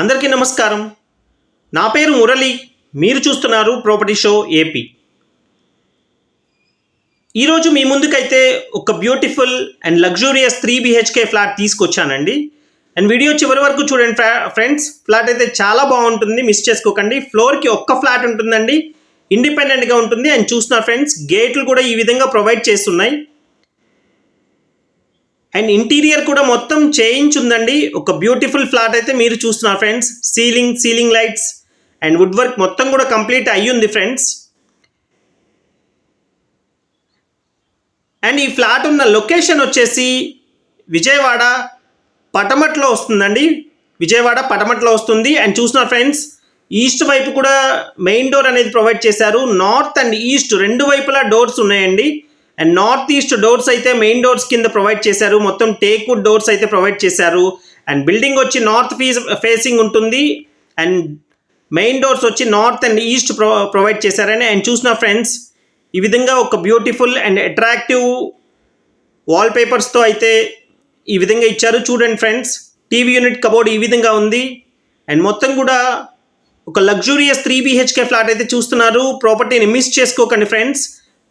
అందరికీ నమస్కారం. నా పేరు మురళి. మీరు చూస్తున్నారు ప్రాపర్టీ షో ఏపీ. ఈరోజు మీ ముందుకైతే ఒక beautiful and luxurious 3 BHK flat తీసుకొచ్చానండి. అండ్ వీడియో చివరి వరకు చూడండి ఫ్రెండ్స్. ఫ్లాట్ అయితే చాలా బాగుంటుంది, మిస్ చేసుకోకండి. ఫ్లోర్కి ఒక్క ఫ్లాట్ ఉంటుందండి, ఇండిపెండెంట్గా ఉంటుంది. అండ్ చూస్తున్నారు ఫ్రెండ్స్, గేట్లు కూడా ఈ విధంగా ప్రొవైడ్ చేస్తున్నాయి. అండ్ ఇంటీరియర్ కూడా మొత్తం చేంజ్ ఉందండి. ఒక బ్యూటిఫుల్ ఫ్లాట్ అయితే మీరు చూస్తున్నారు friends. Ceiling lights and wood work మొత్తం కూడా కంప్లీట్ అయ్యింది ఫ్రెండ్స్. అండ్ ఈ ఫ్లాట్ ఉన్న లొకేషన్ వచ్చేసి విజయవాడ పటమట్లో వస్తుందండి. విజయవాడ పటమట్లో వస్తుంది. అండ్ చూస్తున్నారు ఫ్రెండ్స్, ఈస్ట్ వైపు కూడా మెయిన్ డోర్ అనేది ప్రొవైడ్ చేశారు. నార్త్ అండ్ ఈస్ట్ రెండు వైపులా డోర్స్ ఉన్నాయండి. అండ్ నార్త్ ఈస్ట్ డోర్స్ అయితే మెయిన్ డోర్స్ కింద ప్రొవైడ్ చేశారు. మొత్తం టేక్ వుడ్ డోర్స్ అయితే ప్రొవైడ్ చేశారు. అండ్ బిల్డింగ్ వచ్చి నార్త్ ఫేసింగ్ ఉంటుంది. అండ్ మెయిన్ డోర్స్ వచ్చి నార్త్ అండ్ ఈస్ట్ ప్రొవైడ్ చేశారని. అండ్ చూసిన ఫ్రెండ్స్, ఈ విధంగా ఒక బ్యూటిఫుల్ అండ్ అట్రాక్టివ్ వాల్ పేపర్స్తో అయితే ఈ విధంగా ఇచ్చారు. చూడండి ఫ్రెండ్స్, టీవీ యూనిట్ కబోర్డ్ ఈ విధంగా ఉంది. అండ్ మొత్తం కూడా ఒక లగ్జూరియస్ 3 BHK ఫ్లాట్ అయితే చూస్తున్నారు. ప్రాపర్టీని మిస్ చేసుకోకండి ఫ్రెండ్స్.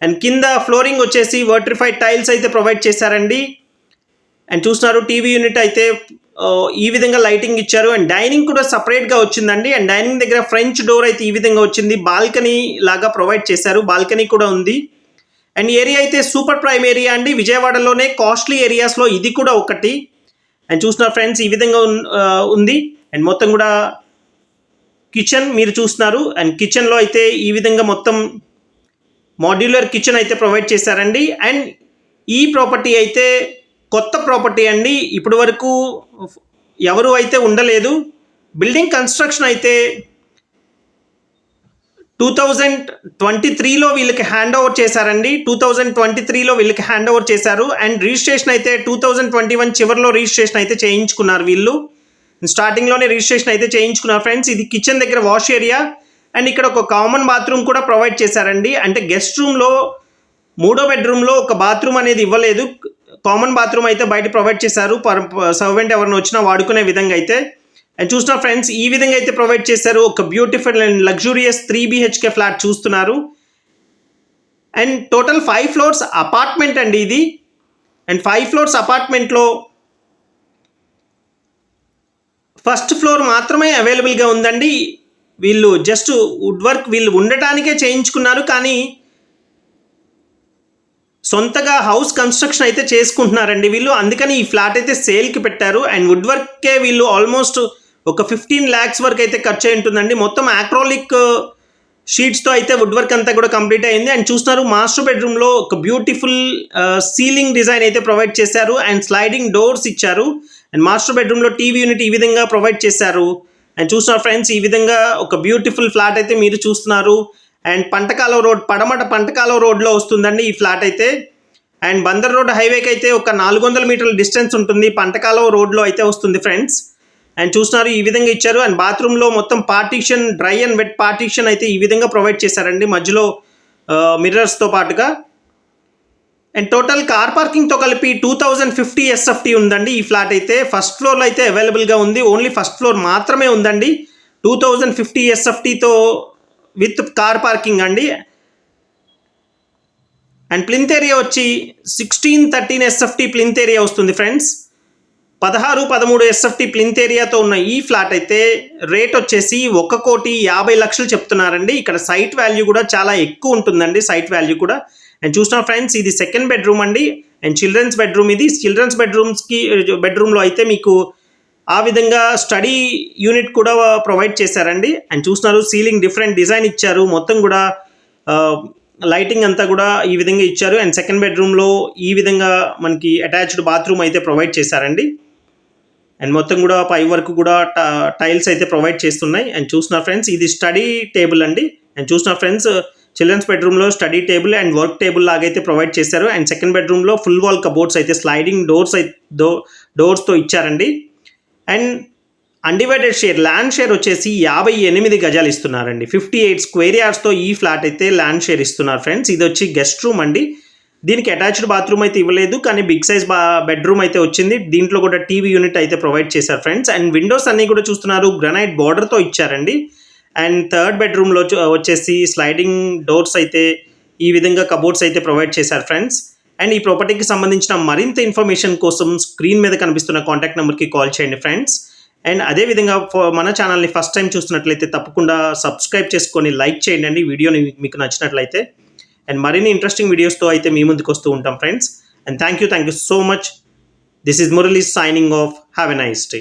అండ్ కింద ఫ్లోరింగ్ వచ్చేసి వర్టిఫైడ్ టైల్స్ అయితే ప్రొవైడ్ చేశారండి. అండ్ చూస్తున్నారు, టీవీ యూనిట్ అయితే ఈ విధంగా లైటింగ్ ఇచ్చారు. అండ్ డైనింగ్ కూడా సపరేట్గా వచ్చిందండి. అండ్ డైనింగ్ దగ్గర ఫ్రెంచ్ డోర్ అయితే ఈ విధంగా వచ్చింది. బాల్కనీ లాగా ప్రొవైడ్ చేశారు. బాల్కనీ కూడా ఉంది. అండ్ ఏరియా అయితే సూపర్ ప్రైమ్ ఏరియా అండి. విజయవాడలోనే కాస్ట్లీ ఏరియాస్లో ఇది కూడా ఒకటి. అండ్ చూస్తున్నారు ఫ్రెండ్స్, ఈ విధంగా ఉంది. అండ్ మొత్తం కూడా కిచెన్ మీరు చూస్తున్నారు. అండ్ కిచెన్లో అయితే ఈ విధంగా మొత్తం మాడ్యులర్ కిచెన్ అయితే ప్రొవైడ్ చేశారండి. అండ్ ఈ ప్రాపర్టీ అయితే కొత్త ప్రాపర్టీ అండి. ఇప్పటి వరకు ఎవరు అయితే ఉండలేదు. బిల్డింగ్ కన్స్ట్రక్షన్ అయితే 2023లో వీళ్ళకి హ్యాండ్ ఓవర్ చేశారండి. 2023లో వీళ్ళకి హ్యాండ్ ఓవర్ చేశారు. అండ్ రిజిస్ట్రేషన్ అయితే 2021 చివరిలో రిజిస్ట్రేషన్ అయితే చేయించుకున్నారు వీళ్ళు. స్టార్టింగ్లోనే రిజిస్ట్రేషన్ అయితే చేయించుకున్నారు ఫ్రెండ్స్. ఇది కిచెన్ దగ్గర వాష్ ఏరియా. అండ్ ఇక్కడ ఒక కామన్ బాత్రూమ్ కూడా ప్రొవైడ్ చేశారండి. అంటే గెస్ట్ రూమ్లో 3వ బెడ్రూమ్లో ఒక బాత్రూమ్ అనేది ఇవ్వలేదు. కామన్ బాత్రూమ్ అయితే బయట ప్రొవైడ్ చేశారు. సర్వెంట్ ఎవరిని వచ్చినా వాడుకునే విధంగా అయితే. అండ్ చూస్తున్న ఫ్రెండ్స్, ఈ విధంగా అయితే ప్రొవైడ్ చేశారు. ఒక beautiful and luxurious 3 BHK flat చూస్తున్నారు. అండ్ టోటల్ 5 ఫ్లోర్స్ అపార్ట్మెంట్ అండి ఇది. అండ్ 5 ఫ్లోర్స్ అపార్ట్మెంట్లో ఫస్ట్ ఫ్లోర్ మాత్రమే అవైలబుల్గా ఉందండి. వీళ్ళు జస్ట్ వుడ్ వర్క్ వీళ్ళు ఉండటానికే చేయించుకున్నారు, కానీ సొంతగా హౌస్ కన్స్ట్రక్షన్ అయితే చేసుకుంటున్నారండి వీళ్ళు. అందుకని ఈ ఫ్లాట్ అయితే సేల్కి పెట్టారు. అండ్ వుడ్ వర్క్కే వీళ్ళు ఆల్మోస్ట్ ఒక 15 lakhs వరకు అయితే ఖర్చు అయి ఉంటుందండి. మొత్తం ఆక్రోలిక్ షీట్స్తో అయితే వుడ్ వర్క్ అంతా కూడా కంప్లీట్ అయింది. అండ్ చూస్తున్నారు, మాస్టర్ బెడ్రూమ్లో ఒక బ్యూటిఫుల్ సీలింగ్ డిజైన్ అయితే ప్రొవైడ్ చేశారు. అండ్ స్లైడింగ్ డోర్స్ ఇచ్చారు. అండ్ మాస్టర్ బెడ్రూమ్లో టీవీ యూనిట్ ఈ విధంగా ప్రొవైడ్ చేశారు. అండ్ చూస్తున్నారు ఫ్రెండ్స్, ఈ విధంగా ఒక బ్యూటిఫుల్ ఫ్లాట్ అయితే మీరు చూస్తున్నారు. అండ్ పంటకాలం రోడ్, పడమట పంటకాలం రోడ్లో వస్తుందండి ఈ ఫ్లాట్ అయితే. అండ్ బందర్ రోడ్ హైవేకి అయితే ఒక 400 మీటర్ల డిస్టెన్స్ ఉంటుంది. పంటకాలం రోడ్లో అయితే వస్తుంది ఫ్రెండ్స్. అండ్ చూస్తున్నారు, ఈ విధంగా ఇచ్చారు. అండ్ బాత్రూంలో మొత్తం partition, dry and wet partition అయితే ఈ విధంగా ప్రొవైడ్ చేశారండి, మధ్యలో మిర్రర్స్తో పాటుగా. అండ్ టోటల్ కార్ పార్కింగ్తో కలిపి 2050 SFT ఉందండి ఈ ఫ్లాట్ అయితే. ఫస్ట్ ఫ్లోర్లో అయితే అవైలబుల్గా ఉంది. ఓన్లీ ఫస్ట్ ఫ్లోర్ మాత్రమే ఉందండి. 2050 SFTతో విత్ కార్ పార్కింగ్ అండి. అండ్ ప్లింత్ ఏరియా వచ్చి 1613 SFT ప్లింత్ ఏరియా వస్తుంది ఫ్రెండ్స్. 16-13 SFT ప్లింత్ ఏరియాతో ఉన్న ఈ ఫ్లాట్ అయితే రేట్ వచ్చేసి 1,50,00,000 చెప్తున్నారండి. ఇక్కడ సైట్ వాల్యూ కూడా చాలా ఎక్కువ ఉంటుందండి, సైట్ వాల్యూ కూడా. అండ్ చూసిన ఫ్రెండ్స్, ఇది సెకండ్ బెడ్రూమ్ అండి. అండ్ చిల్డ్రన్స్ బెడ్రూమ్ ఇది. చిల్డ్రన్స్ బెడ్రూమ్లో అయితే మీకు ఆ విధంగా స్టడీ యూనిట్ కూడా ప్రొవైడ్ చేశారండి. అండ్ చూస్తున్నారు, సీలింగ్ డిఫరెంట్ డిజైన్ ఇచ్చారు. మొత్తం కూడా లైటింగ్ అంతా కూడా ఈ విధంగా ఇచ్చారు. అండ్ సెకండ్ బెడ్రూమ్లో ఈ విధంగా మనకి అటాచ్డ్ బాత్రూమ్ అయితే ప్రొవైడ్ చేశారండి. అండ్ మొత్తం కూడా పై వరకు కూడా టైల్స్ అయితే ప్రొవైడ్ చేస్తున్నాయి. అండ్ చూస్తున్నారు ఫ్రెండ్స్, ఇది స్టడీ టేబుల్ అండి. అండ్ చూస్తున్నారు ఫ్రెండ్స్, చిల్డ్రన్స్ బెడ్రూమ్లో study table and work table లాగైతే ప్రొవైడ్ చేశారు. అండ్ సెకండ్ బెడ్రూమ్లో ఫుల్ వాల్ కబోర్డ్స్ అయితే స్లైడింగ్ డోర్స్తో ఇచ్చారండి. And undivided share, land share వచ్చేసి 58 గజాలు ఇస్తున్నారండి. 58 స్క్వేర్ యార్డ్స్తో ఈ ఫ్లాట్ అయితే ల్యాండ్ షేర్ ఇస్తున్నారు ఫ్రెండ్స్. ఇది వచ్చి గెస్ట్ రూమ్ అండి. దీనికి అటాచ్డ్ బాత్రూమ్ అయితే ఇవ్వలేదు, కానీ బిగ్ సైజ్ బెడ్రూమ్ అయితే వచ్చింది. దీంట్లో కూడా టీవీ యూనిట్ అయితే ప్రొవైడ్ చేశారు ఫ్రెండ్స్. అండ్ విండోస్ అన్నీ కూడా చూస్తున్నారు గ్రనైట్ బార్డర్తో ఇచ్చారండి. అండ్ థర్డ్ బెడ్రూమ్లో వచ్చేసి స్లైడింగ్ డోర్స్ అయితే ఈ విధంగా కబోర్డ్స్ అయితే ప్రొవైడ్ చేశారు ఫ్రెండ్స్. అండ్ ఈ ప్రాపర్టీకి సంబంధించిన మరింత ఇన్ఫర్మేషన్ కోసం స్క్రీన్ మీద కనిపిస్తున్న కాంటాక్ట్ నెంబర్కి కాల్ చేయండి ఫ్రెండ్స్. అండ్ అదేవిధంగా మన ఛానల్ని ఫస్ట్ టైం చూస్తున్నట్లయితే తప్పకుండా సబ్స్క్రైబ్ చేసుకొని లైక్ చేయండి వీడియోని మీకు నచ్చినట్లయితే. అండ్ మరిన్ని ఇంట్రెస్టింగ్ వీడియోస్తో అయితే మీ ముందుకు వస్తూ ఉంటాం friends. And thank you so much. This is Murali signing off. Have a nice day.